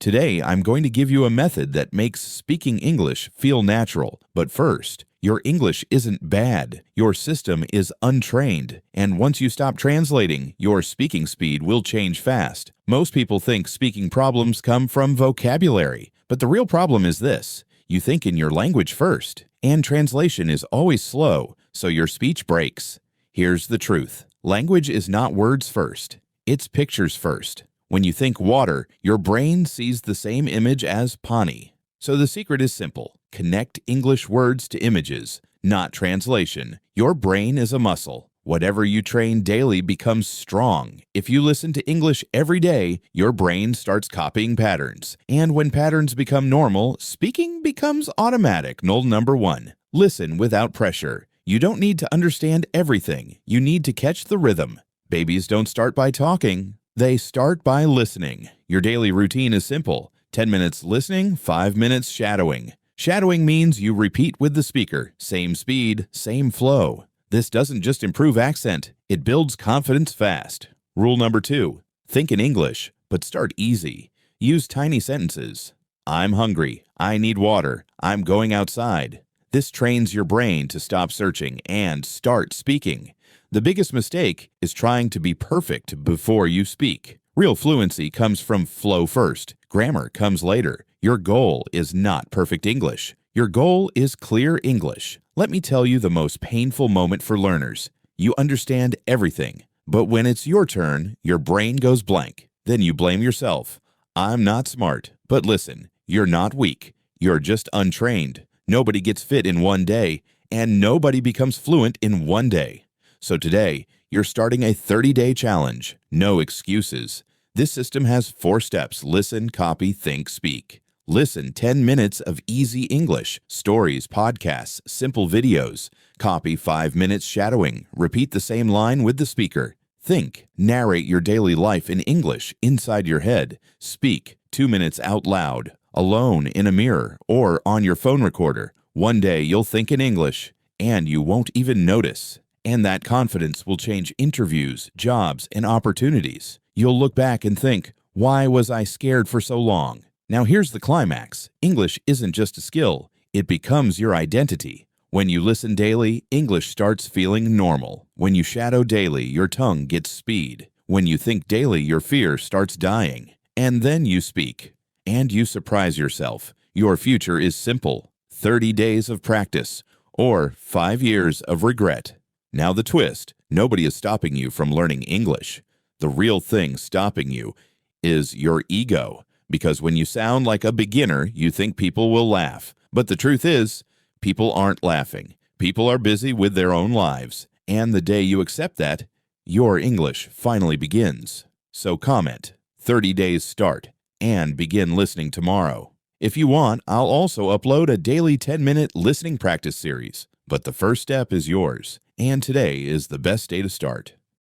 Today, I'm going to give you a method that makes speaking English feel natural. But first, your English isn't bad. Your system is untrained. And once you stop translating, your speaking speed will change fast. Most people think speaking problems come from vocabulary. But the real problem is this. You think in your language first. And translation is always slow, so your speech breaks. Here's the truth. Language is not words first. It's pictures first. When you think water, your brain sees the same image as pani. So the secret is simple. Connect English words to images, not translation. Your brain is a muscle. Whatever you train daily becomes strong. If you listen to English every day, your brain starts copying patterns. And when patterns become normal, speaking becomes automatic. Rule number 1. Listen without pressure. You don't need to understand everything. You need to catch the rhythm. Babies don't start by talking. They start by listening. Your daily routine is simple. 10 minutes listening, 5 minutes shadowing. Shadowing means you repeat with the speaker. Same speed, same flow. This doesn't just improve accent, it builds confidence fast. Rule number 2. Think in English, but start easy. Use tiny sentences. I'm hungry. I need water. I'm going outside. This trains your brain to stop searching and start speaking. The biggest mistake is trying to be perfect before you speak. Real fluency comes from flow first. Grammar comes later. Your goal is not perfect English. Your goal is clear English. Let me tell you the most painful moment for learners. You understand everything, but when it's your turn, your brain goes blank. Then you blame yourself. I'm not smart. But listen, you're not weak. You're just untrained. Nobody gets fit in one day, and nobody becomes fluent in one day. So today, you're starting a 30-day challenge. No excuses. This system has 4 steps. Listen, copy, think, speak. Listen 10 minutes of easy English, stories, podcasts, simple videos. Copy 5 minutes shadowing. Repeat the same line with the speaker. Think. Narrate your daily life in English inside your head. Speak 2 minutes out loud, alone in a mirror, or on your phone recorder. One day you'll think in English, and you won't even notice. And that confidence will change interviews, jobs, and opportunities. You'll look back and think, why was I scared for so long? Now here's the climax. English isn't just a skill. It becomes your identity. When you listen daily, English starts feeling normal. When you shadow daily, your tongue gets speed. When you think daily, your fear starts dying. And then you speak. And you surprise yourself. Your future is simple. 30 days of practice, or 5 years of regret. Now the twist. Nobody is stopping you from learning English. The real thing stopping you is your ego. Because when you sound like a beginner, you think people will laugh. But the truth is, people aren't laughing. People are busy with their own lives. And the day you accept that, your English finally begins. So comment, 30 days start, and begin listening tomorrow. If you want, I'll also upload a daily 10-minute listening practice series. But the first step is yours. And today is the best day to start.